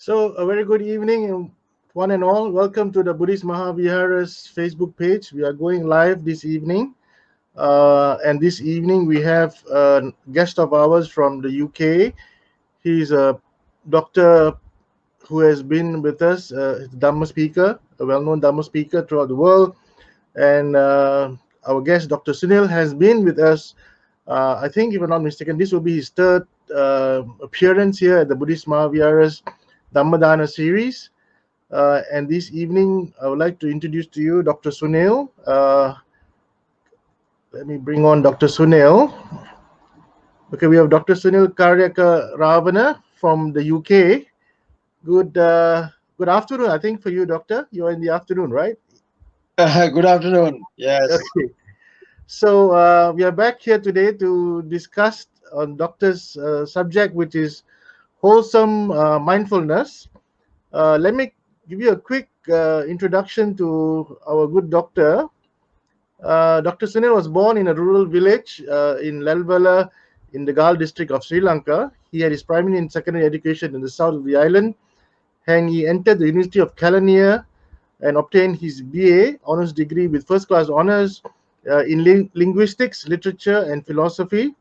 So, a very good evening, one and all. Welcome to the Buddhist Mahavihara's Facebook page. We are going live this evening. And this evening, we have a guest of ours from the UK. He's a doctor who has been with us, Dhamma speaker, a well known Dhamma speaker throughout the world. And our guest, Dr. Sunil, has been with us. I think, if I'm not mistaken, this will be his third appearance here at the Buddhist Mahavihara's Dhammadana series. And this evening, I would like to introduce to you Dr. Sunil. Let me bring on Dr. Sunil. Okay, we have Dr. Sunil Kariyakarawana from the UK. Good afternoon, I think, for you, Doctor. You're in the afternoon, right? Good afternoon. Yes. Okay. So we are back here today to discuss on Doctor's subject, which is wholesome mindfulness. Let me give you a quick introduction to our good doctor. Dr. Sunil was born in a rural village in Lalvala in the Gal district of Sri Lanka. He had his primary and secondary education in the south of the island, and he entered the University of Kelaniya and obtained his BA honors degree with first class honors in linguistics, literature, and philosophy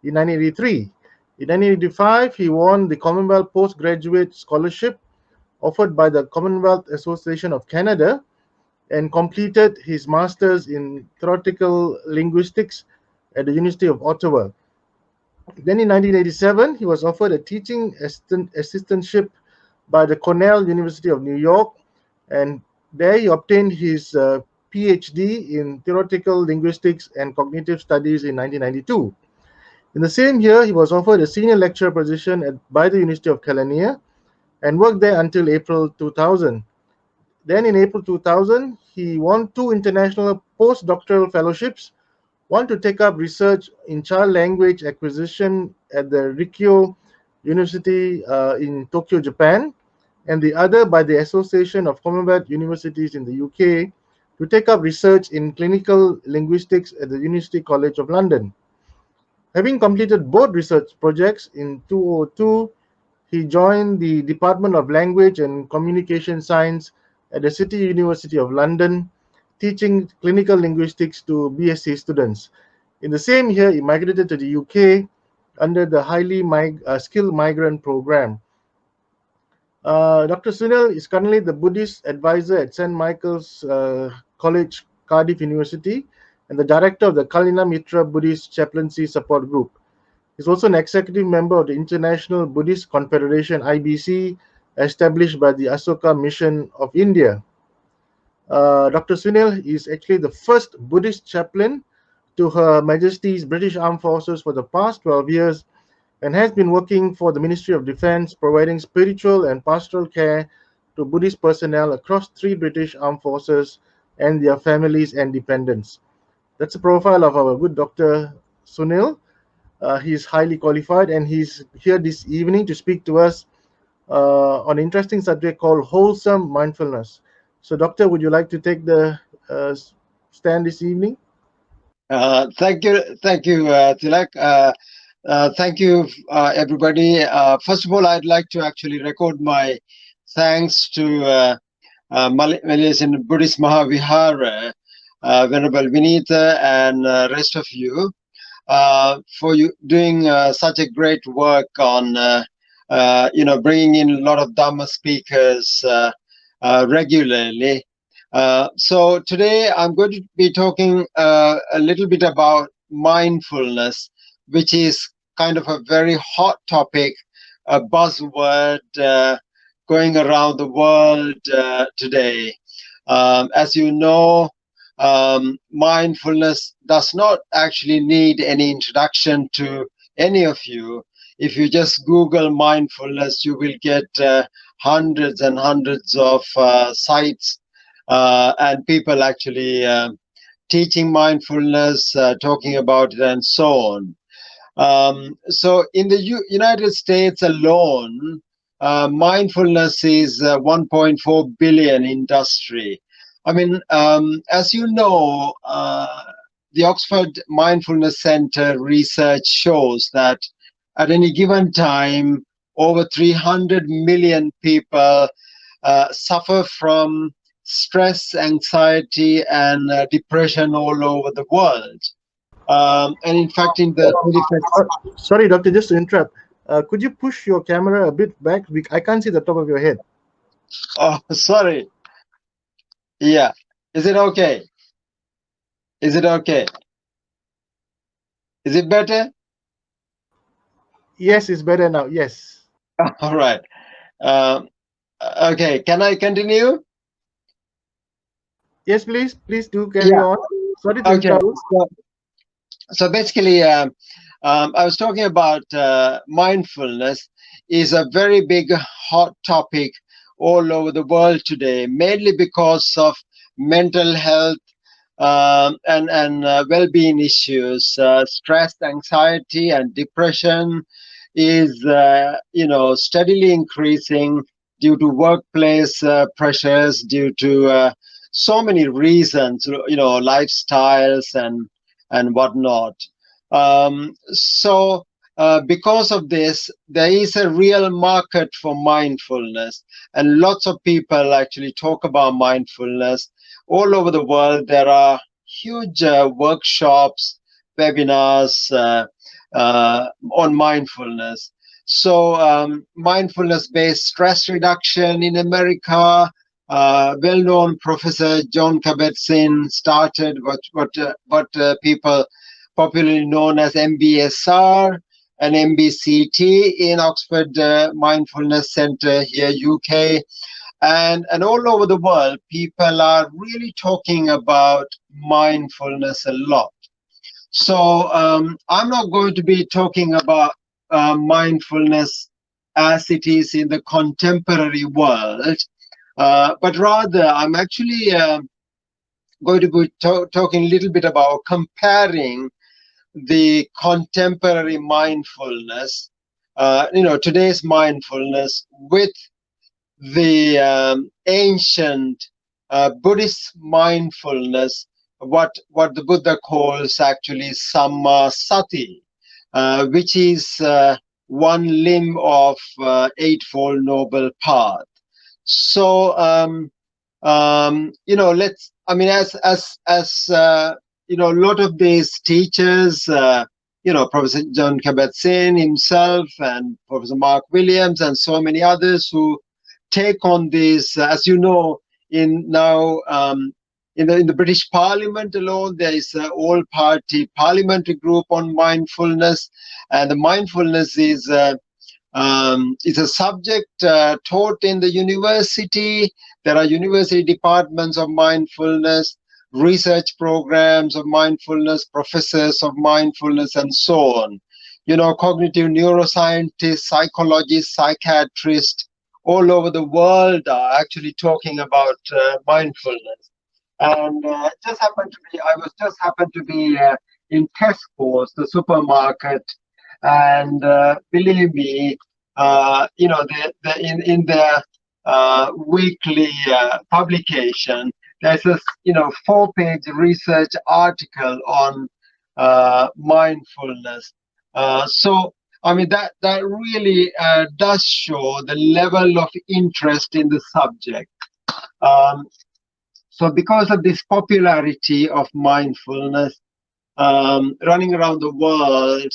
in 1983. In 1985, he won the Commonwealth Postgraduate Scholarship offered by the Commonwealth Association of Canada and completed his master's in theoretical linguistics at the University of Ottawa. Then in 1987, he was offered a teaching assistantship by the Cornell University of New York, and there he obtained his PhD in theoretical linguistics and cognitive studies in 1992. In the same year, he was offered a senior lecturer position by the University of Kelaniya and worked there until April 2000. Then in April 2000, he won 2 international postdoctoral fellowships, one to take up research in child language acquisition at the Rikyo University in Tokyo, Japan, and the other by the Association of Commonwealth Universities in the UK to take up research in clinical linguistics at the University College of London. Having completed both research projects in 2002, he joined the Department of Language and Communication Science at the City University of London, teaching clinical linguistics to BSc students. In the same year, he migrated to the UK under the highly skilled migrant program. Dr. Sunil is currently the Buddhist advisor at St. Michael's College, Cardiff University, and the director of the Kalina Mitra Buddhist Chaplaincy Support Group. He's also an executive member of the International Buddhist Confederation, IBC, established by the Asoka Mission of India. Dr. Sunil is actually the first Buddhist chaplain to Her Majesty's British Armed Forces for the past 12 years and has been working for the Ministry of Defence, providing spiritual and pastoral care to Buddhist personnel across 3 British Armed Forces and their families and dependents. That's a profile of our good Dr. Sunil. He is highly qualified, and he's here this evening to speak to us on an interesting subject called wholesome mindfulness. So, Doctor, would you like to take the stand this evening? Thank you, Tilak. Thank you, everybody. First of all, I'd like to actually record my thanks to Malaysian Buddhist Mahavihara, Venerable Vinita, and rest of you for you doing such a great work on bringing in a lot of Dhamma speakers regularly. So today I'm going to be talking a little bit about mindfulness, which is kind of a very hot topic, a buzzword going around the world today. As you know, mindfulness does not actually need any introduction to any of you. If you just Google mindfulness, you will get hundreds and hundreds of sites and people actually teaching mindfulness, talking about it, and so on. So in the United States alone, mindfulness is 1.4 billion industry. I mean, as you know, the Oxford Mindfulness Center research shows that at any given time, over 300 million people suffer from stress, anxiety, and depression all over the world. And in fact, in the 21st. Sorry, doctor, just to interrupt. Could you push your camera a bit back? I can't see the top of your head. Oh, sorry. Yeah. Is it okay? Is it okay? Is it better? Yes, it's better now. Yes. All right. Um, okay. Can I continue? Yes, please. Please do carry Yeah. on. Sorry to Okay. interrupt. So basically, I was talking about mindfulness is a very big hot topic all over the world today, mainly because of mental health and well-being issues. Stress, anxiety, and depression is steadily increasing due to workplace pressures, due to so many reasons, lifestyles and whatnot. Because of this, there is a real market for mindfulness, and lots of people actually talk about mindfulness all over the world. There are huge workshops, webinars on mindfulness. So, mindfulness-based stress reduction in America. Well-known Professor John Kabat-Zinn started what people popularly known as MBSR and MBCT in Oxford Mindfulness Center here, UK, and all over the world, people are really talking about mindfulness a lot. So I'm not going to be talking about mindfulness as it is in the contemporary world, but rather I'm actually going to be talking a little bit about comparing the contemporary mindfulness, today's mindfulness with the ancient Buddhist mindfulness, what the Buddha calls actually sammasati, which is one limb of Eightfold Noble Path. So let's. I mean, a lot of these teachers. Professor John Kabat-Zinn himself and Professor Mark Williams and so many others who take on this. As you know, in now in the British Parliament alone, there is an all-party parliamentary group on mindfulness, and the mindfulness is it's a subject taught in the university. There are university departments of mindfulness, research programs of mindfulness, professors of mindfulness, and so on. Cognitive neuroscientists, psychologists, psychiatrists all over the world are actually talking about mindfulness. And I was just happened to be in Tesco's, the supermarket, and believe me, in their weekly publication, there's this 4-page research article on mindfulness. So I mean that really does show the level of interest in the subject. Um, so because of this popularity of mindfulness, running around the world,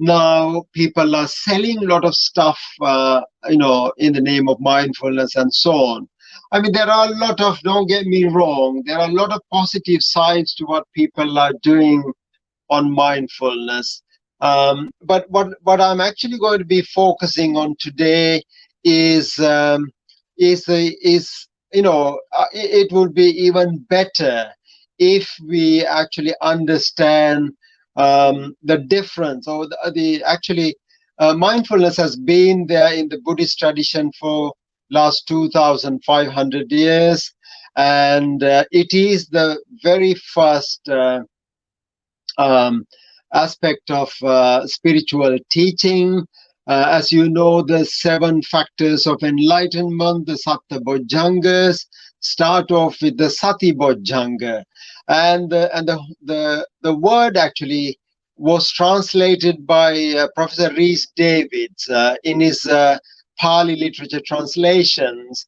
now people are selling a lot of stuff, in the name of mindfulness and so on. I mean, there are a lot of, don't get me wrong, there are a lot of positive sides to what people are doing on mindfulness. But what I'm actually going to be focusing on today is it would be even better if we actually understand the difference or the actually mindfulness has been there in the Buddhist tradition for last 2,500 years, and it is the very first um, aspect of spiritual teaching. As you know, the 7 factors of enlightenment, the Satta Bojjhangas, start off with the Sati Bojjhanga, and the word actually was translated by Professor Rhys Davids in his Pali literature translations.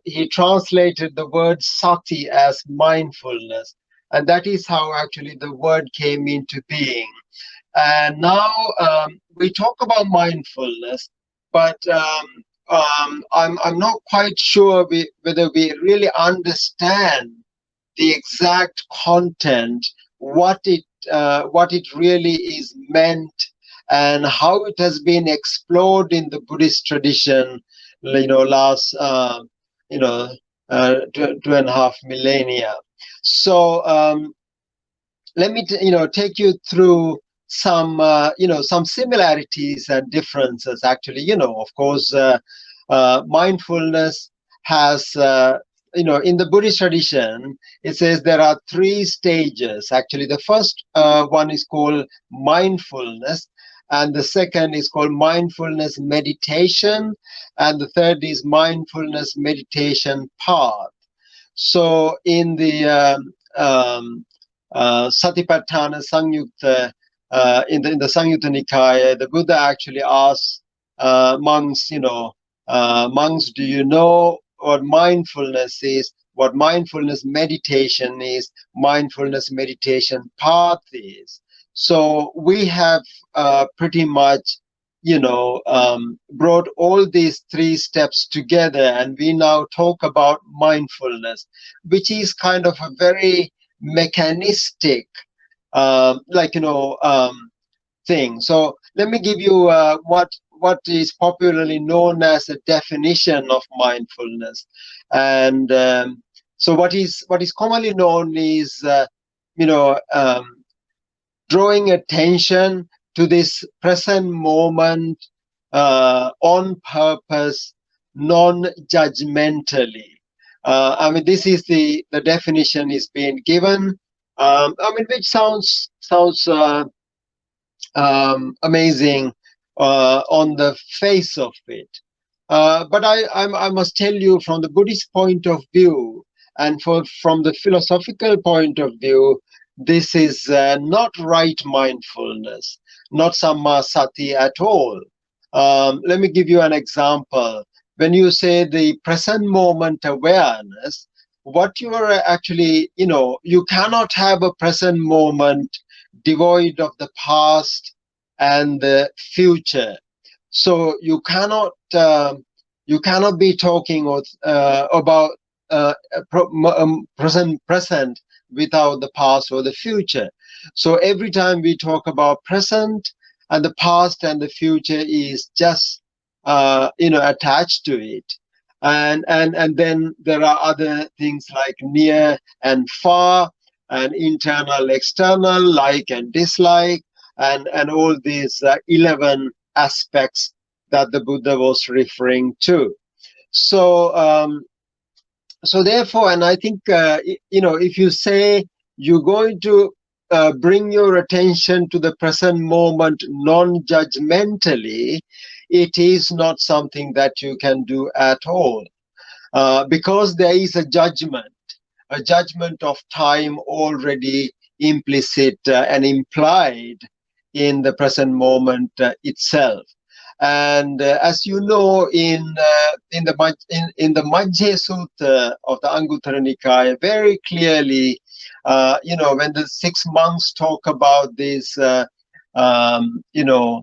He translated the word sati as mindfulness, and that is how actually the word came into being. And now we talk about mindfulness, but I'm not quite sure whether we really understand the exact content, what it really is meant, and how it has been explored in the Buddhist tradition. Last two and a half millennia. So let me take you through some some similarities and differences. Actually, of course, mindfulness has in the Buddhist tradition, it says there are three stages. Actually, the first one is called mindfulness, and the second is called mindfulness meditation, and the third is mindfulness meditation path. So in the Satipatthana Samyutta, in the Samyutta Nikaya, the Buddha actually asks monks, monks, do you know what mindfulness is? What mindfulness meditation is? Mindfulness meditation path is. So we have pretty much, brought all these three steps together, and we now talk about mindfulness, which is kind of a very mechanistic thing. So let me give you what is popularly known as a definition of mindfulness. And so what is commonly known is you know um, drawing attention to this present moment on purpose, non-judgmentally. I mean, this is the definition is being given. I mean, which sounds amazing on the face of it. But I must tell you, from the Buddhist point of view, and from the philosophical point of view, this is not right mindfulness, not sammasati at all. Let me give you an example. When you say the present moment awareness, what you are actually, you cannot have a present moment devoid of the past and the future. So you cannot be talking about present without the past or the future. So every time we talk about present, and the past and the future is just attached to it. And then there are other things like near and far, and internal, external, like and dislike, and all these 11 aspects that the Buddha was referring to. So therefore, and I think if you say you're going to bring your attention to the present moment non-judgmentally, it is not something that you can do at all, because there is a judgment of time already implicit and implied in the present moment itself. And as you know, in the Majjhima Sutta of the Anguttara Nikaya, very clearly, when the six monks talk about this, the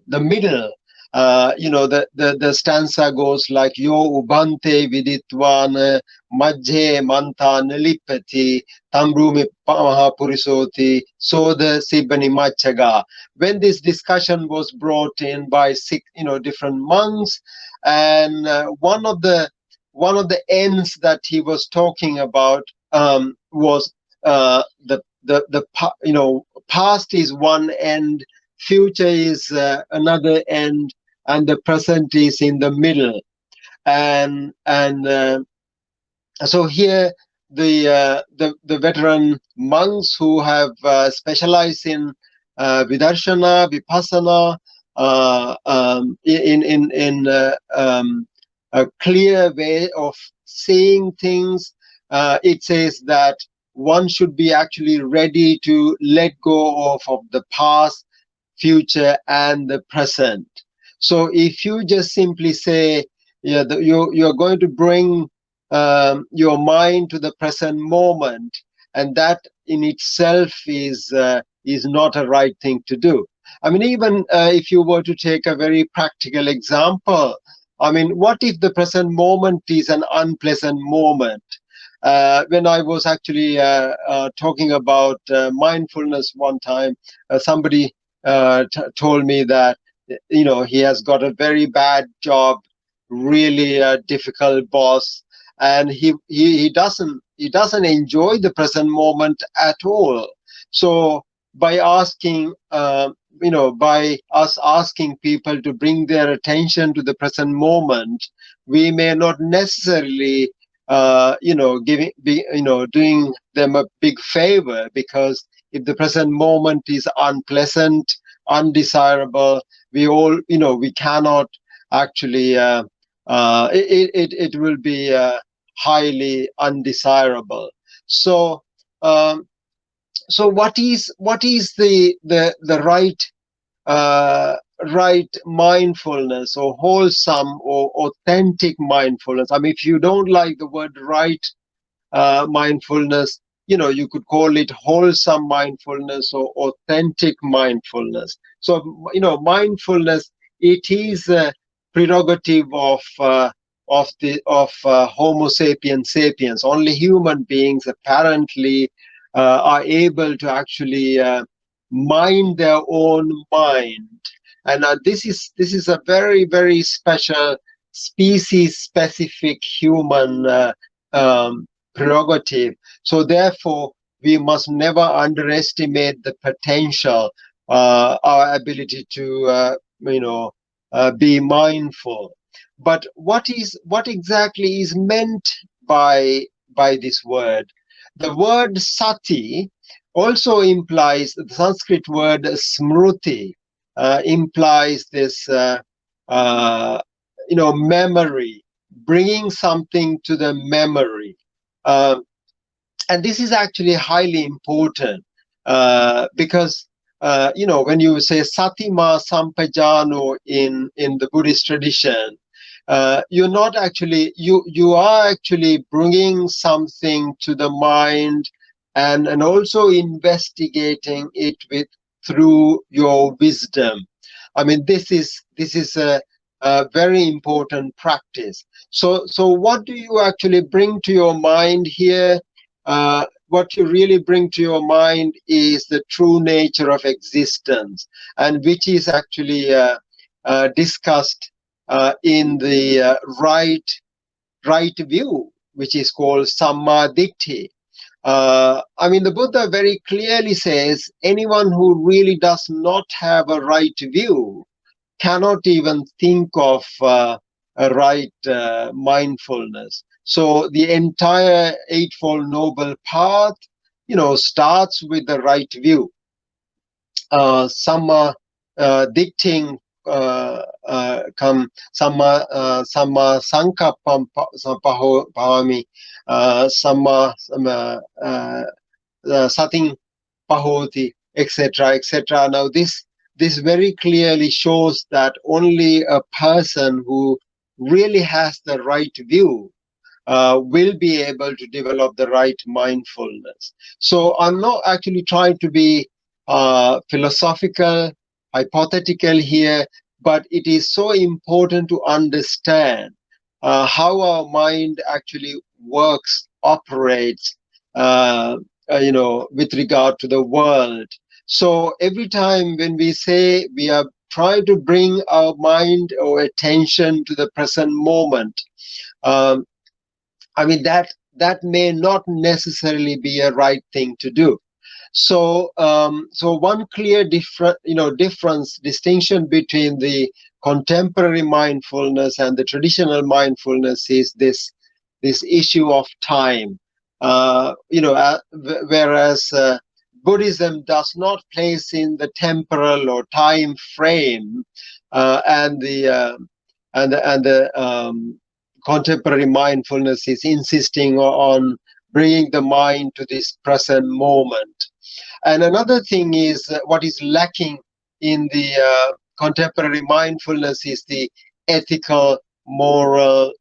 middle. The stanza goes like yo ubante viditvan majhe manta nalipati tambrumi mahapurisoti soda sibani machaga. When this discussion was brought in by six different monks, and one of the ends that he was talking about was the past is one end, future is another end, and the present is in the middle. And so here the veteran monks who have specialized in vidarshana, vipassana, in a clear way of seeing things, it says that one should be actually ready to let go of the past future, and the present. So if you just simply say, yeah, you're going to bring your mind to the present moment, and that in itself is not a right thing to do. I mean, even if you were to take a very practical example, I mean, what if the present moment is an unpleasant moment? When I was actually talking about mindfulness one time, somebody told me that he has got a very bad job, really difficult boss, and he doesn't enjoy the present moment at all. So by asking by us asking people to bring their attention to the present moment, we may not necessarily doing them a big favor, because if the present moment is unpleasant, undesirable, we cannot actually it will be highly undesirable. So um, so what is the uh, right mindfulness, or wholesome or authentic mindfulness? I mean, if you don't like the word right mindfulness, you could call it wholesome mindfulness or authentic mindfulness. So, mindfulness, it is a prerogative of Homo sapiens sapiens. Only human beings apparently are able to actually mind their own mind, and this is a very, very special species specific human prerogative. So therefore, we must never underestimate the potential, our ability to, be mindful. But what exactly is meant by this word? The word sati also implies, the Sanskrit word smruti implies this, memory, bringing something to the memory. Um, and this is actually highly important, because when you say satima sampajano in the Buddhist tradition, you're not actually you are actually bringing something to the mind, and also investigating it with through your wisdom. I mean, this is a very important practice. So what do you actually bring to your mind here? What you really bring to your mind is the true nature of existence, and which is actually discussed in the right view, which is called samma ditti. I mean, the Buddha very clearly says anyone who really does not have a right view cannot even think of a right mindfulness. So the entire Eightfold Noble Path, starts with the right view. Sama dicting sama sankappam pahami, sating pahoti, etc., etc. Now this very clearly shows that only a person who really has the right view will be able to develop the right mindfulness. So I'm not actually trying to be philosophical, hypothetical here, but it is so important to understand how our mind actually works, operates, with regard to the world. So every time when we say we are trying to bring our mind or attention to the present moment, um, I mean that may not necessarily be a right thing to do. So one clear difference, distinction between the contemporary mindfulness and the traditional mindfulness is this issue of time. Whereas Buddhism does not place in the temporal or time frame, and the contemporary mindfulness is insisting on bringing the mind to this present moment. And another thing is what is lacking in the contemporary mindfulness is the ethical, moral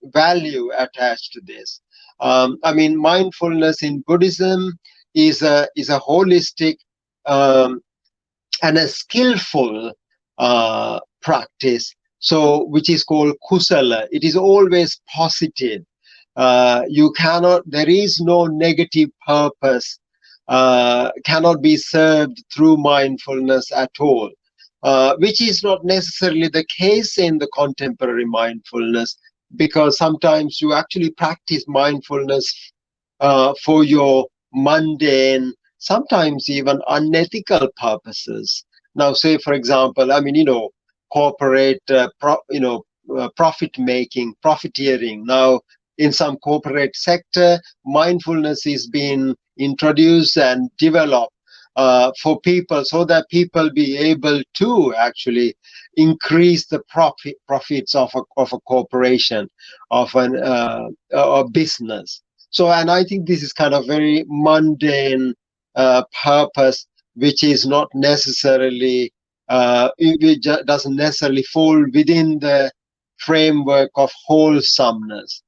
value attached to this. I mean, mindfulness in Buddhism is a holistic um, and a skillful practice, so which is called kusala. It is always positive. You cannot, there is no negative purpose, cannot be served through mindfulness at all, which is not necessarily the case in the contemporary mindfulness, because sometimes you actually practice mindfulness for your mundane, sometimes even unethical purposes. Now, say for example, I mean, corporate, profit making, profiteering. Now, in some corporate sector, mindfulness is being introduced and developed for people, so that people be able to actually increase the profits of a corporation, of a business. So, and I think this is kind of very mundane purpose, which is not necessarily, doesn't necessarily fall within the framework of wholesomeness.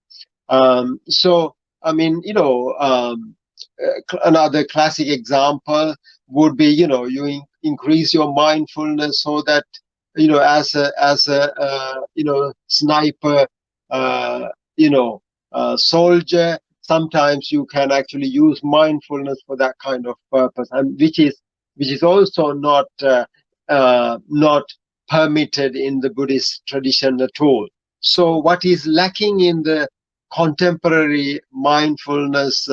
So, I mean, another classic example would be, increase your mindfulness so that, as a sniper, uh, you know, soldier, sometimes you can actually use mindfulness for that kind of purpose, and which is also not permitted in the Buddhist tradition at all. So what is lacking in the contemporary mindfulness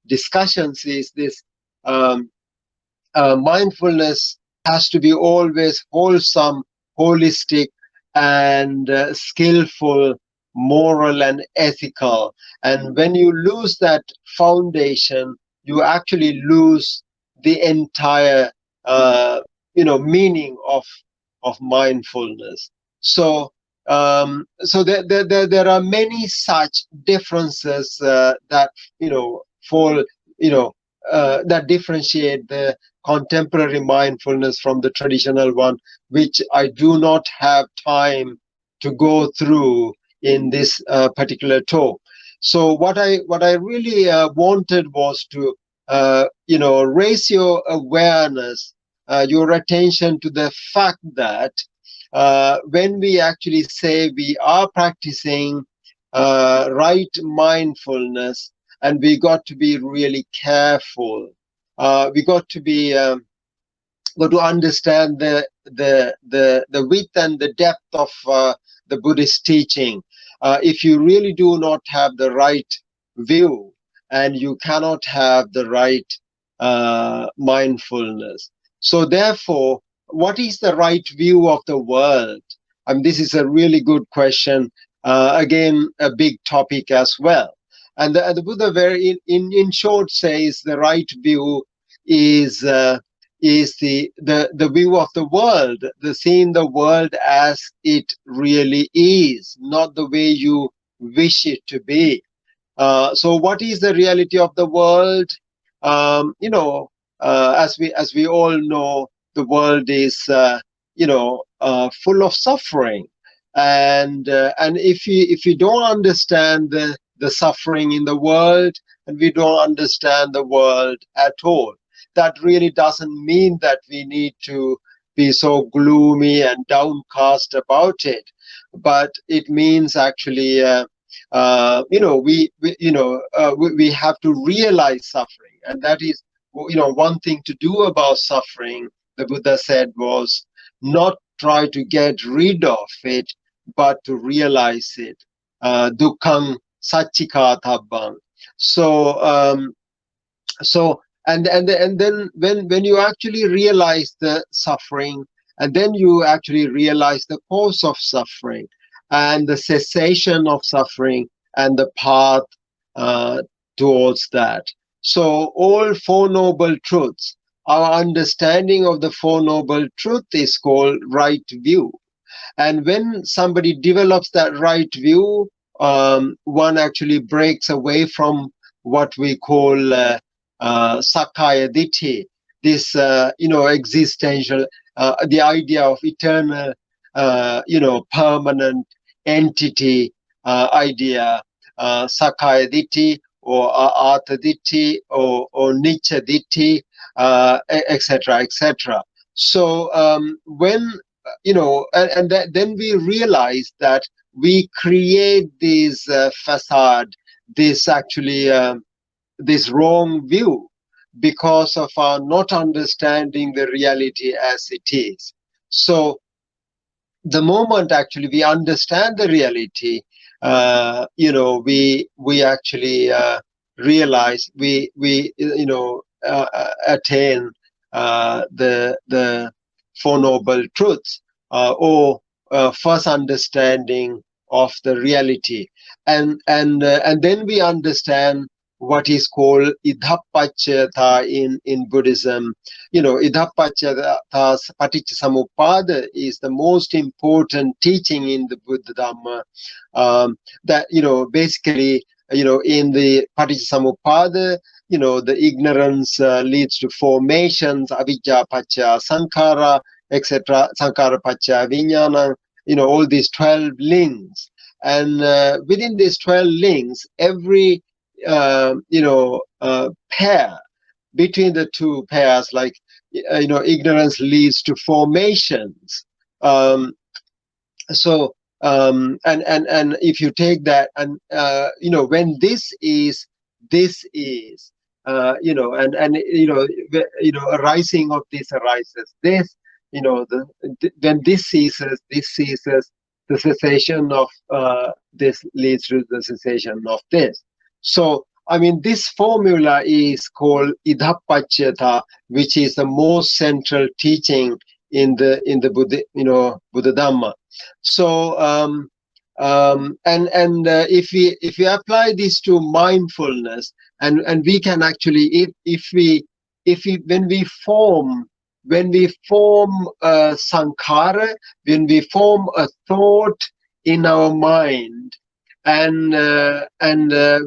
discussions is this, um, mindfulness has to be always wholesome, holistic, and skillful, moral, and ethical. And when you lose that foundation, you actually lose the entire, meaning of mindfulness. So, so there are many such differences that fall, that differentiate the contemporary mindfulness from the traditional one, which I do not have time to go through in this particular talk. So what I really wanted was to raise your awareness, your attention to the fact that when we actually say we are practicing right mindfulness, and we got to be really careful. We got to understand the width and the depth of the Buddhist teaching. If you really do not have the right view, and you cannot have the right mindfulness. So therefore, what is the right view of the world? This is a really good question. Again, a big topic as well. And the Buddha, very in short, says the right view is the view of the world, the seeing the world as it really is, not the way you wish it to be. So what is the reality of the world? As we all know, the world is full of suffering, and if you don't understand the suffering in the world, and we don't understand the world at all, that really doesn't mean that we need to be so gloomy and downcast about it, but it means actually we have to realize suffering, and that is, one thing to do about suffering, the Buddha said, was not try to get rid of it, but to realize it. Dukkhang satchikathabbang. So and then when you actually realize the suffering, and then you actually realize the cause of suffering and the cessation of suffering and the path uh, towards that. So all four noble truths, our understanding of the four noble truth is called right view. And when somebody develops that right view, one actually breaks away from what we call Sakaya Ditti, this existential the idea of eternal, permanent entity idea, Sakaya Ditti or Artha Ditti or Nicha Ditti, etc., etc. So when then we realize that we create this facade, this actually this wrong view because of our not understanding the reality as it is. So the moment actually we understand the reality, we actually realize we attain the Four Noble Truths, or first understanding of the reality, and then we understand what is called idhappacchata in Buddhism. Idhappacchata paticcasamuppada is the most important teaching in the Buddha Dhamma. That basically, in the paticcasamuppada, the ignorance leads to formations, avijja paccaya sankhara, etc., sankhara paccaya vijnana, all these 12 links. And within these 12 links, every pair between the two pairs, like ignorance leads to formations. And if you take that, and when this is a rising of this arises, this when this ceases, the cessation of this leads to the cessation of this. So I mean, this formula is called idhappacchata, which is the most central teaching in the Buddha Dhamma. So if we apply this to mindfulness, and we can actually, if we when we form a sankhara, when we form a thought in our mind, and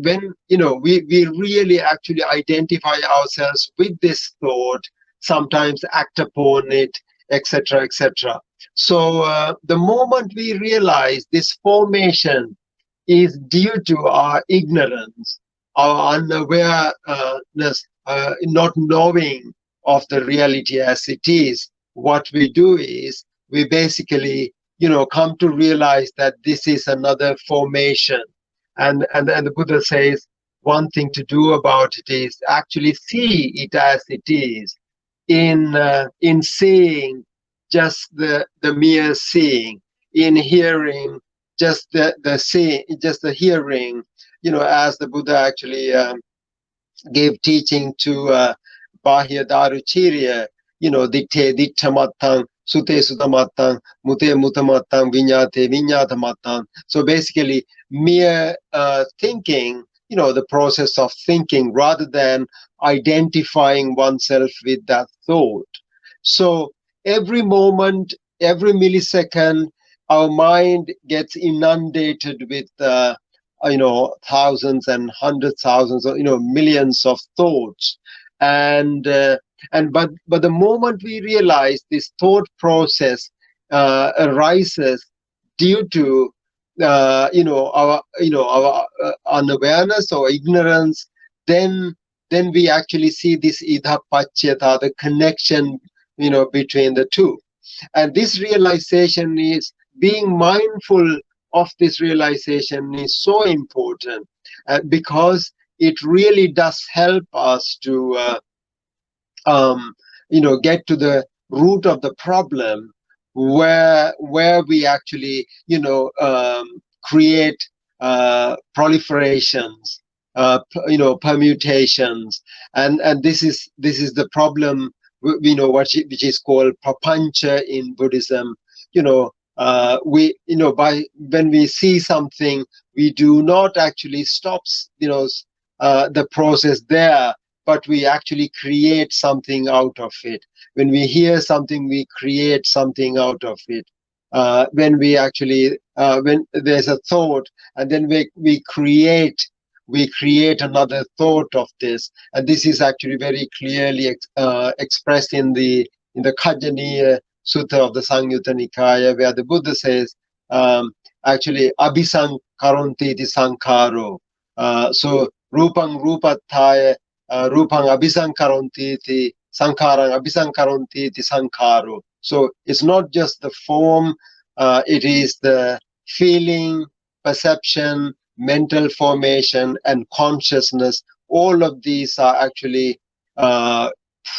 when we really actually identify ourselves with this thought, sometimes act upon it, etc., etc. So the moment we realize this formation is due to our ignorance, our unawareness, not knowing of the reality as it is, what we do is we basically come to realize that this is another formation. And the Buddha says one thing to do about it is actually see it as it is, in seeing, just the mere seeing; in hearing, just the seeing, just the hearing. As the Buddha actually gave teaching to Bahya Daruchirya, ditte dittamattang, sute sutamattang, mute mutamattang, vinyate vinyatamattang. So basically, mere thinking, the process of thinking, rather than identifying oneself with that thought. So every moment, every millisecond, our mind gets inundated with thousands and hundreds thousands, or millions of thoughts, and but the moment we realize this thought process arises due to our unawareness or ignorance, then we actually see this idhappacchata, the connection between the two. And this realization is, being mindful of this realization is so important, because it really does help us to get to the root of the problem, where we actually create proliferations, permutations, and this is the problem, which is called prapancha in Buddhism. We by when we see something, we do not actually stop the process there, but we actually create something out of it. When we hear something, we create something out of it. When we actually when there's a thought, and then we create another thought of this, and this is actually very clearly expressed in the Kajaniya Sutta of the Samyutta Nikaya, where the Buddha says, actually, abhisankaronti iti sankharo. So, rupang rupathaya, rupang abhisankaronti iti sankharang abhisankaronti iti sankharo. So, it's not just the form, it is the feeling, perception, mental formation, and consciousness. All of these are actually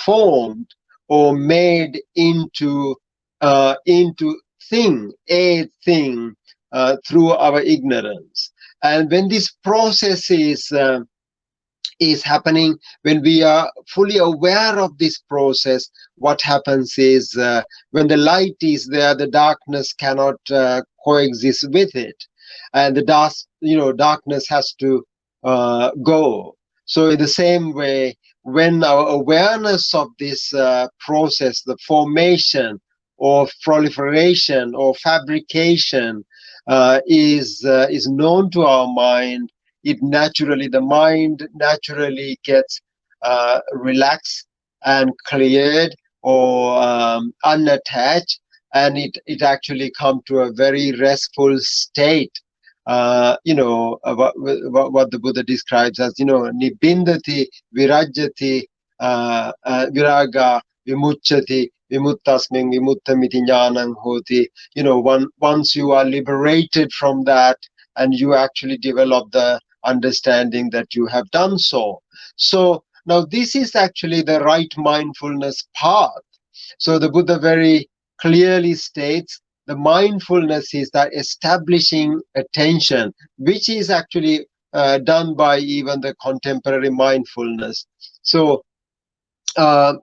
formed or made into a thing through our ignorance. And when this process is happening, when we are fully aware of this process, what happens is, when the light is there, the darkness cannot coexist with it, and the darkness has to go. So in the same way, when our awareness of this process, the formation or proliferation or fabrication, is known to our mind, the mind naturally gets relaxed and cleared, or unattached, and it actually come to a very restful state. What the Buddha describes as, nibindati virajati viraga vimucchati vimuttasming vimuttamiti jnanam hoti. Once you are liberated from that, and you actually develop the understanding that you have done so. So now this is actually the right mindfulness path. So the Buddha very clearly states the mindfulness is that establishing attention, which is actually done by even the contemporary mindfulness. So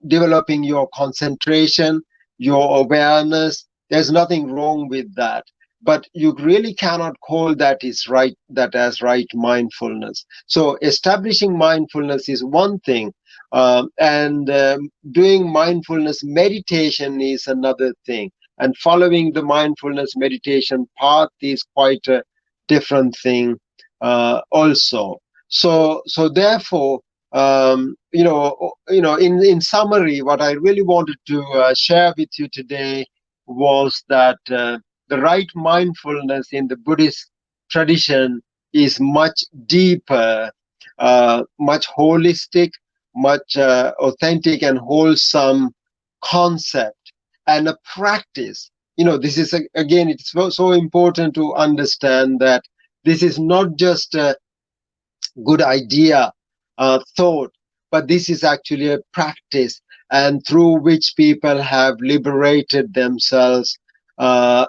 developing your concentration, your awareness, there's nothing wrong with that. But you really cannot call that as right mindfulness. So establishing mindfulness is one thing, and doing mindfulness meditation is another thing. And following the mindfulness meditation path is quite a different thing also. So therefore, in summary, what I really wanted to share with you today was that the right mindfulness in the Buddhist tradition is much deeper, much holistic, much authentic and wholesome concept, and a practice. This is again, it's so important to understand that this is not just a good idea, thought, but this is actually a practice, and through which people have liberated themselves, for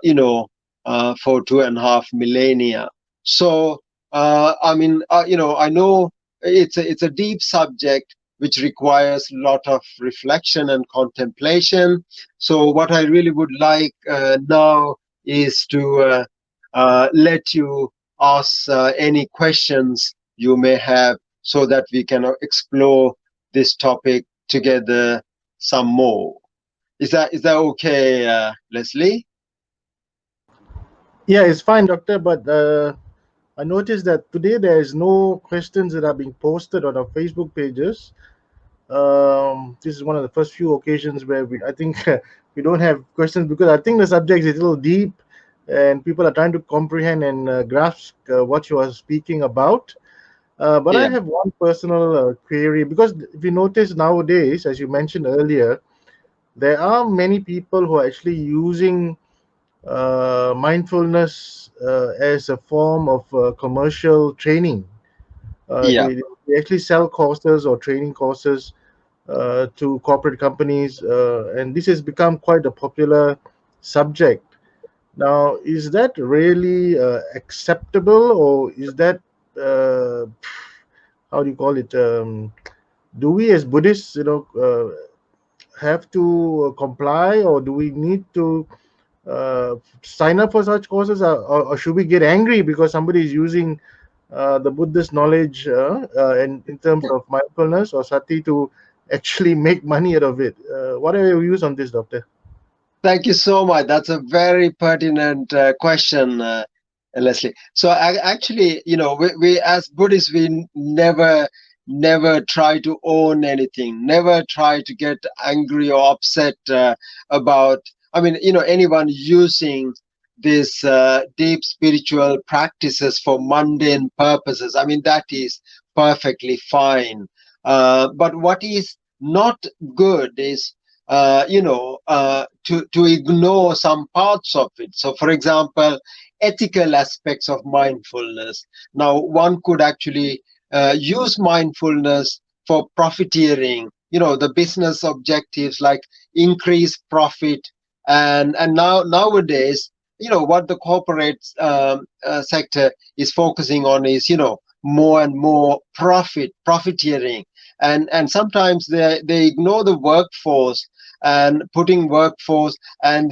2.5 millennia. So, I know it's a deep subject which requires a lot of reflection and contemplation. So, what I really would like now is to let you ask any questions you may have, so that we can explore this topic together some more. Is that okay, Leslie? Yeah, it's fine, doctor. But I noticed that today there is no questions that are being posted on our Facebook pages. This is one of the first few occasions where I think we don't have questions, because I think the subject is a little deep, and people are trying to comprehend and grasp what you are speaking about. But I Yeah, have one personal query, because if you notice nowadays, as you mentioned earlier, there are many people who are actually using mindfulness as a form of commercial training. Uh, yeah. they, they actually sell courses or training courses to corporate companies, and this has become quite a popular subject. Now, is that really acceptable, or is that how do you call it? Do we as Buddhists, have to comply, or do we need to sign up for such courses, or should we get angry because somebody is using the Buddhist knowledge in terms of mindfulness or sati to actually make money out of it? What are your views on this, Doctor? Thank you so much. That's a very pertinent question, Leslie. So actually, we as Buddhists, we never try to own anything, never try to get angry or upset about I mean, anyone using this deep spiritual practices for mundane purposes, I mean, that is perfectly fine. But what is not good is, to ignore some parts of it. So, for example, ethical aspects of mindfulness. Now, one could actually use mindfulness for profiteering, the business objectives like increase profit. And nowadays, what the corporate sector is focusing on is, more and more profiteering. And sometimes they ignore the workforce, and putting workforce and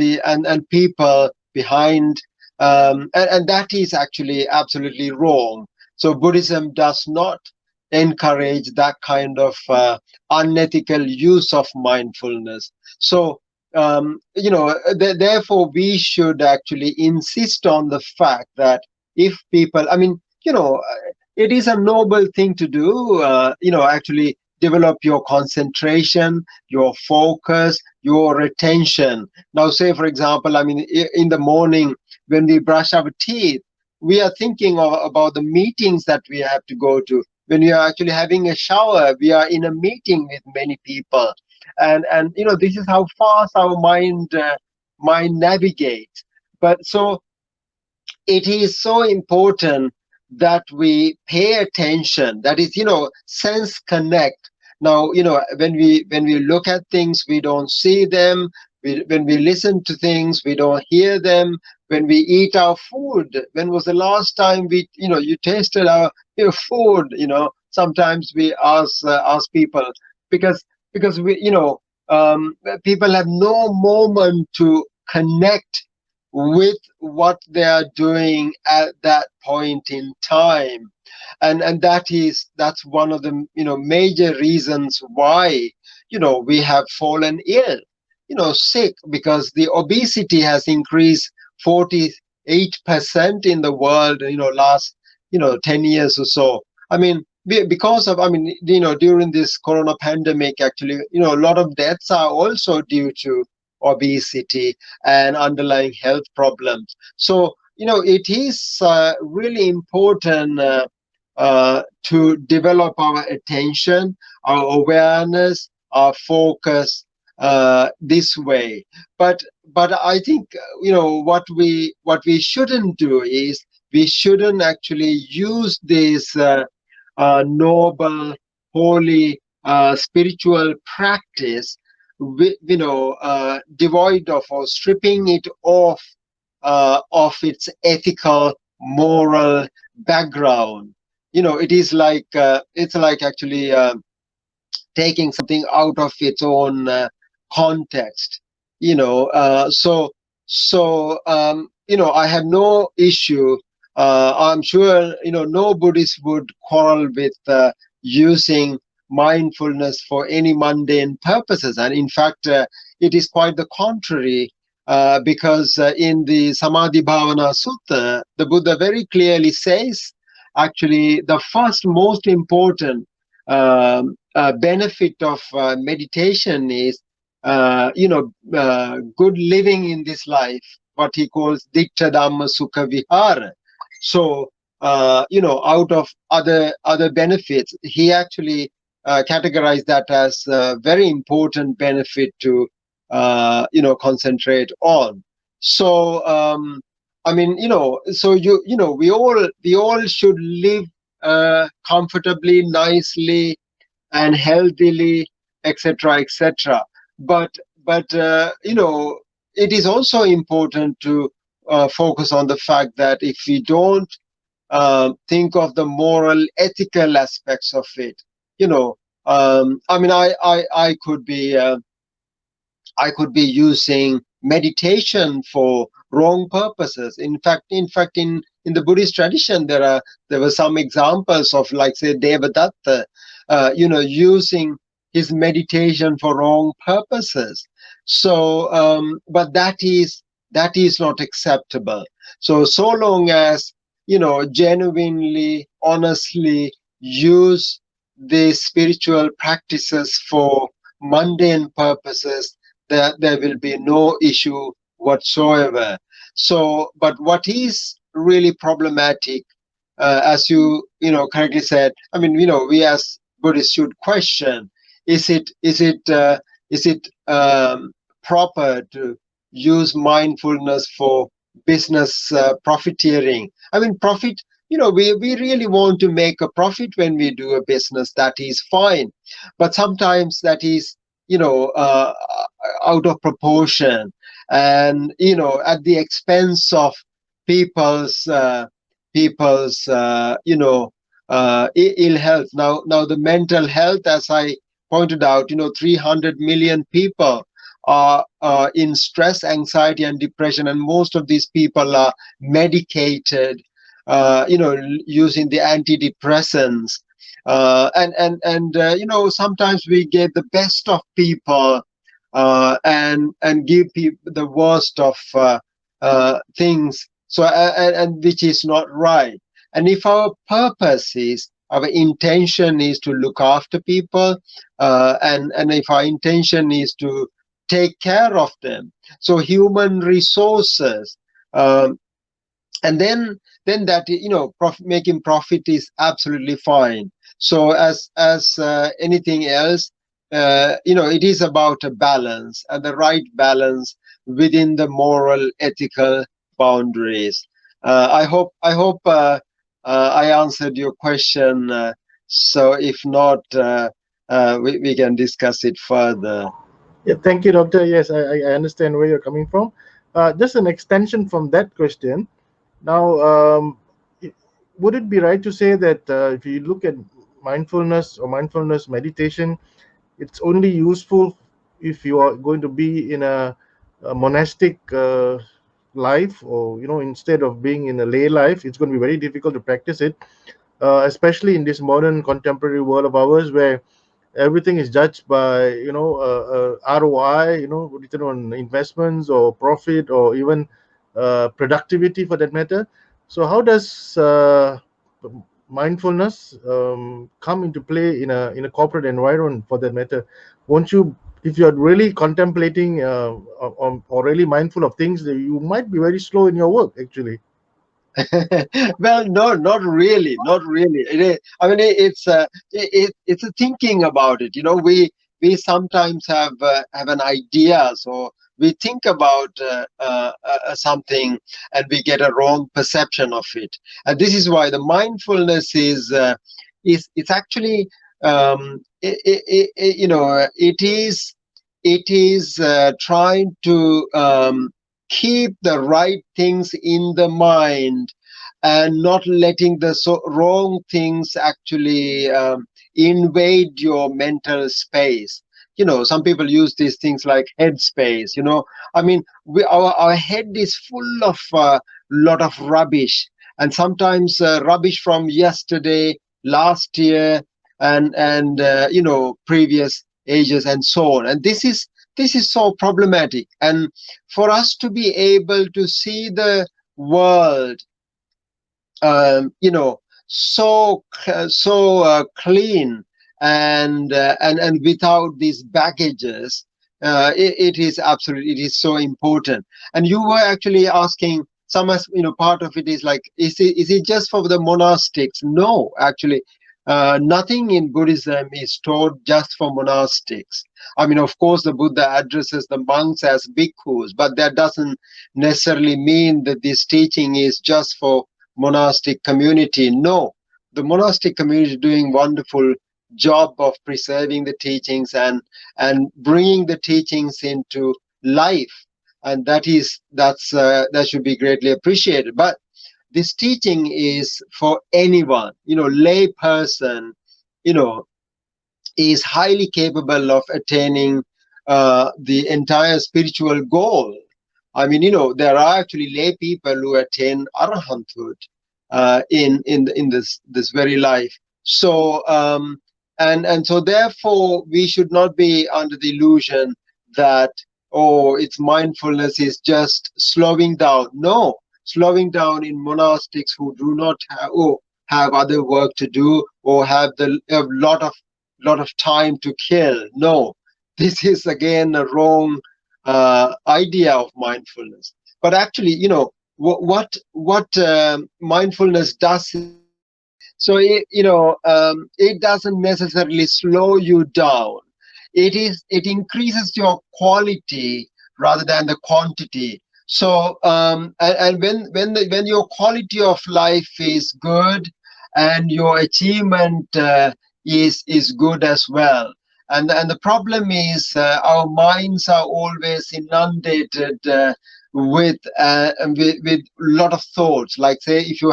people behind, and that is actually absolutely wrong. So Buddhism does not encourage that kind of unethical use of mindfulness. So therefore we should actually insist on the fact that if people, I mean, it is a noble thing to do, actually develop your concentration, your focus, your attention. Now, say, for example, I mean, in the morning when we brush our teeth, we are thinking about the meetings that we have to go to. When we are actually having a shower, we are in a meeting with many people. And this is how fast our mind navigates. But so it is so important that we pay attention, that is, sense connect. Now, when we look at things, we don't see them. When we listen to things, we don't hear them. When we eat our food, when was the last time you tasted your food? Sometimes we ask people, because people have no moment to connect with what they are doing at that point in time. And that's one of the major reasons why we have fallen ill, sick, because the obesity has increased 48% in the world, last 10 years or so. I mean, because of, I mean, during this corona pandemic, actually, a lot of deaths are also due to obesity and underlying health problems. So, it is really important to develop our attention, our awareness, our focus this way. But I think what we shouldn't do is we shouldn't actually use this noble, holy, spiritual practice, devoid of, or stripping it of its ethical, moral background. It is like it's like actually taking something out of its own context. So I have no issue. I'm sure no Buddhist would quarrel with using mindfulness for any mundane purposes, and in fact, it is quite the contrary. Because in the Samadhi Bhavana Sutta, the Buddha very clearly says, actually, the first most important benefit of meditation is, good living in this life, what he calls Ditta Dhamma Sukha Vihara. So, out of other benefits, he actually categorized that as a very important benefit to concentrate on. So I mean, so we all should live comfortably, nicely, and healthily, etc., etc. But it is also important to focus on the fact that if we don't think of the moral, ethical aspects of it, I mean, I could be using meditation for wrong purposes. In the Buddhist tradition, there were some examples of, like, say, Devadatta, using his meditation for wrong purposes. So, but that is not acceptable. So long as genuinely, honestly use these spiritual practices for mundane purposes, there will be no issue whatsoever. So, but what is really problematic, as you correctly said, I mean, we as Buddhists should question: is it proper to use mindfulness for business profiteering? I mean, profit. We really want to make a profit when we do a business. That is fine, but sometimes that is out of proportion, and at the expense of people's ill health. Now the mental health, as I pointed out, 300 million people are in stress, anxiety, and depression, and most of these people are medicated, using the antidepressants. Sometimes we get the best of people, and give people the worst of things, so and which is not right. And if our intention is to look after people, and if our intention is to take care of them, so human resources, um, and then that, making profit is absolutely fine. So as anything else, it is about a balance, and the right balance within the moral, ethical boundaries. I hope I answered your question. So if not, we can discuss it further. Yeah, thank you, Doctor. Yes, I understand where you're coming from. Just an extension from that question. Now, it- would it be right to say that if you look at mindfulness or mindfulness meditation, it's only useful if you are going to be in a monastic life, or instead of being in a lay life, it's going to be very difficult to practice it, especially in this modern contemporary world of ours, where everything is judged by ROI, return on investments or profit, or even productivity for that matter. So how does mindfulness come into play in a corporate environment for that matter? Won't you, if you're really contemplating or really mindful of things, you might be very slow in your work actually. Well, no, not really, not really. I mean, it's a thinking about it. We sometimes have an idea, so we think about something, and we get a wrong perception of it. And this is why the mindfulness is it's actually, it is trying to keep the right things in the mind, and not letting the wrong things actually invade your mental space. Some people use these things like head space. I mean, our head is full of lot of rubbish, and sometimes rubbish from yesterday, last year, and previous ages, and so on. And this is so problematic. And for us to be able to see the world, so clean, and without these baggages, it is so important. And you were actually asking, part of it is like, is it just for the monastics? No, actually, nothing in Buddhism is taught just for monastics. I mean, of course, the Buddha addresses the monks as bhikkhus, but that doesn't necessarily mean that this teaching is just for monastic community. No, the monastic community is doing wonderful job of preserving the teachings, and bringing the teachings into life, and that should be greatly appreciated. But this teaching is for anyone. Lay person, you know is highly capable of attaining the entire spiritual goal. I mean, there are actually lay people who attain arahanthood in this very life. So and so therefore we should not be under the illusion that, oh, it's mindfulness is just slowing down. No, slowing down in monastics who do not have other work to do, or have a lot of time to kill. No, this is again a wrong idea of mindfulness. But actually, what mindfulness does is, so it doesn't necessarily slow you down. It increases your quality rather than the quantity. So and when your quality of life is good, and your achievement is good as well. And the problem is, our minds are always inundated with lot of thoughts. Like, say, if you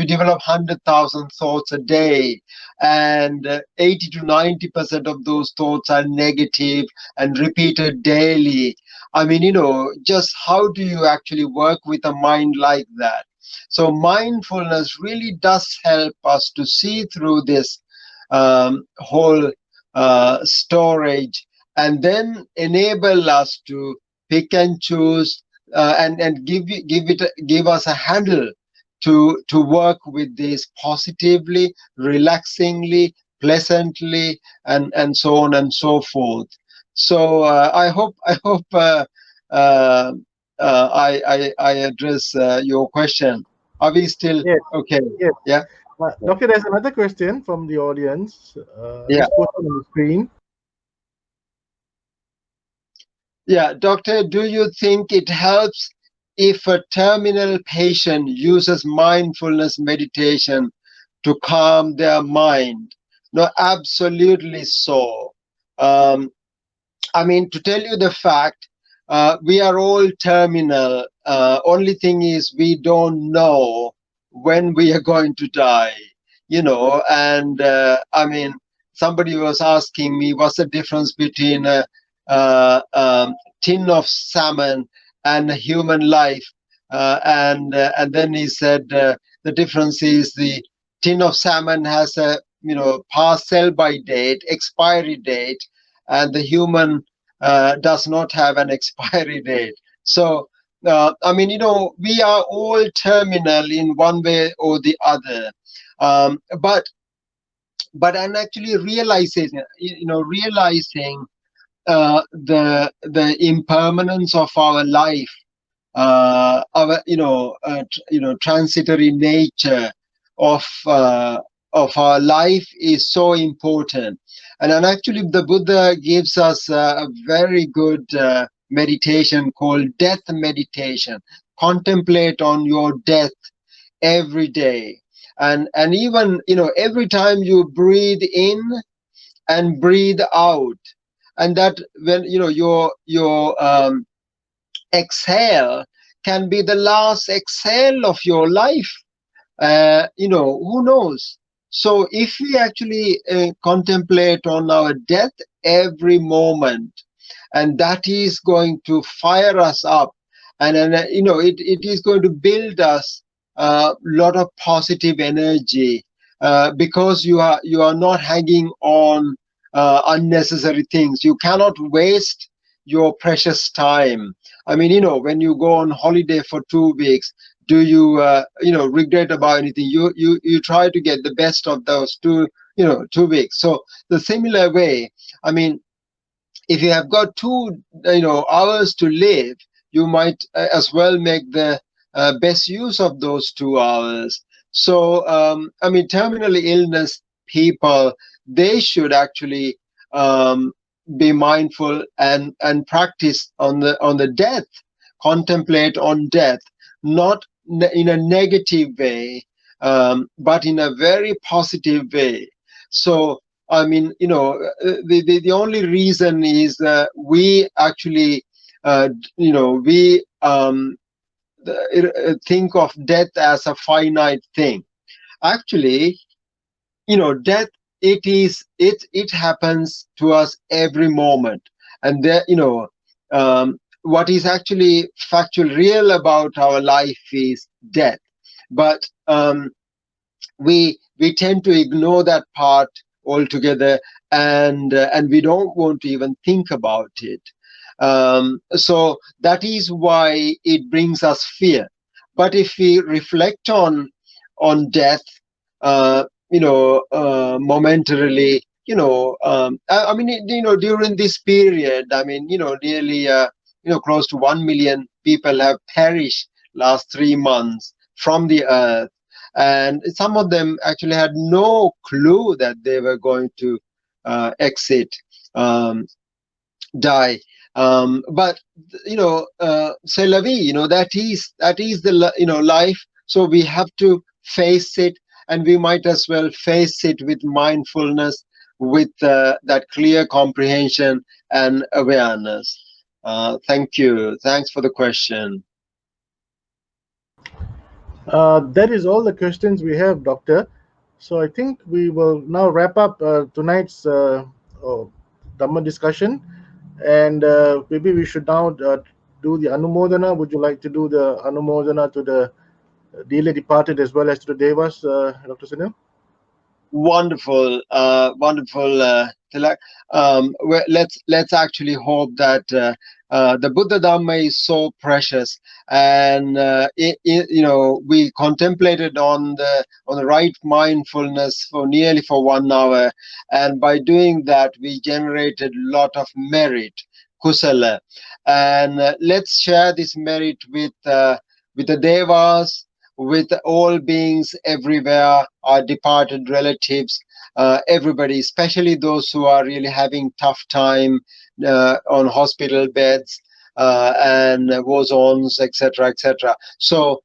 develop 100,000 thoughts a day, and 80 to 90% of those thoughts are negative and repeated daily. I mean, just how do you actually work with a mind like that? So mindfulness really does help us to see through this whole storage, and then enable us to pick and choose, and give us a handle to work with this positively, relaxingly, pleasantly, and so on and so forth. So uh, I address your question. Are we still Yes, okay? yes. Yeah. Doctor, there's another question from the audience. Yeah. Just posted on the screen. Yeah, doctor, do you think it helps if a terminal patient uses mindfulness meditation to calm their mind? No, absolutely so. Um, I mean, to tell you the fact, we are all terminal. Only thing is, we don't know when we are going to die, And I mean, somebody was asking me, what's the difference between a, uh, um, tin of salmon and a human life? And then he said, the difference is the tin of salmon has a past sell by date, expiry date, and the human does not have an expiry date. So, I mean, we are all terminal in one way or the other. But I'm actually realizing the impermanence of our life, our transitory nature of our life is so important. And actually, the Buddha gives us a very good meditation called death meditation. Contemplate on your death every day, and even every time you breathe in and breathe out, and that when your exhale can be the last exhale of your life. Who knows? So if we actually contemplate on our death every moment, and that is going to fire us up, and then it is going to build us a lot of positive energy, because you are not hanging on unnecessary things. You cannot waste your precious time. I mean, when you go on holiday for 2 weeks, do you regret about anything? You try to get the best of those 2 weeks. So the similar way, I mean, if you have got 2 hours to live, you might as well make the best use of those 2 hours. So I mean, terminally illness people, they should actually um, be mindful and practice on the death, contemplate on death, not in a negative way, but in a very positive way. So I mean, the only reason is we actually, we think of death as a finite thing. Actually, death, it happens to us every moment, and there, what is actually factual, real about our life is death. But we tend to ignore that part altogether, and we don't want to even think about it. So that is why it brings us fear. But if we reflect on death, momentarily, I mean, during this period, I mean, nearly. close to 1 million people have perished last 3 months from the earth, and some of them actually had no clue that they were going to exit, um, die. But c'est la vie. That is the life. So we have to face it, and we might as well face it with mindfulness, with that clear comprehension and awareness. Thank you. Thanks for the question. That is all the questions we have, Doctor. So I think we will now wrap up tonight's Dhamma discussion, and maybe we should now do the Anumodana. Would you like to do the Anumodana to the dearly departed as well as to the Devas, Dr. Sunil? Wonderful, wonderful, Tilak. Let's actually hope that the Buddha Dhamma is so precious, and we contemplated on the right mindfulness for nearly for 1 hour, and by doing that we generated a lot of merit, kusala, and let's share this merit with the devas, with all beings everywhere, our departed relatives, everybody, especially those who are really having tough time on hospital beds and war zones, etc., etc. So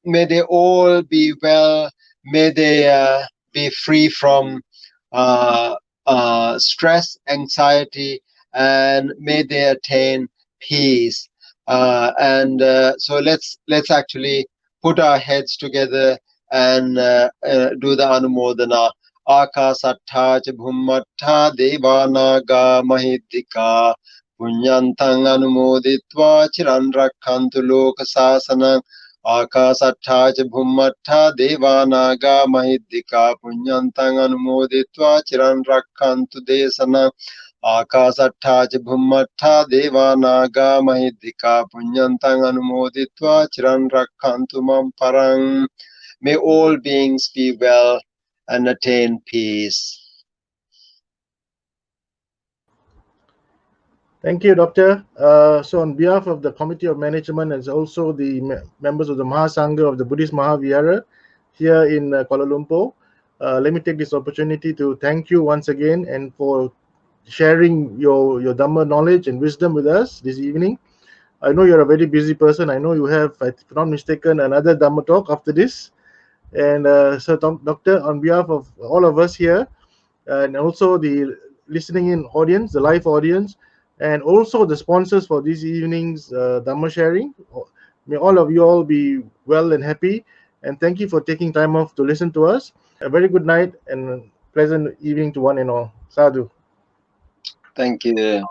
may they all be well. May they be free from uh, stress, anxiety, and may they attain peace. And so let's actually put our heads together and do the Anumodana. Akasattha cha bhummattha devanaga mahiddhika punyantang anumoditva chiran rakhantu loka sasanang. Akasattha cha bhummattha devanaga mahiddhika punyantang anumoditva chiran rakhantu desanang. Akasattha cha bhummattha devanaga mahiddhika punyantang anumoditva chiran rakhantu mam parang. May all beings be well and attain peace. Thank you, Doctor. So, on behalf of the Committee of Management and also the members of the Mahasangha of the Buddhist Mahavihara here in Kuala Lumpur, let me take this opportunity to thank you once again and for sharing your Dhamma knowledge and wisdom with us this evening. I know you're a very busy person. I know you have, if I'm not mistaken, another Dhamma talk after this. And so, Doctor, on behalf of all of us here, and also the listening in audience, the live audience, and also the sponsors for this evening's Dhamma sharing. May all of you all be well and happy. And thank you for taking time off to listen to us. A very good night and pleasant evening to one and all. Sadhu. Thank you.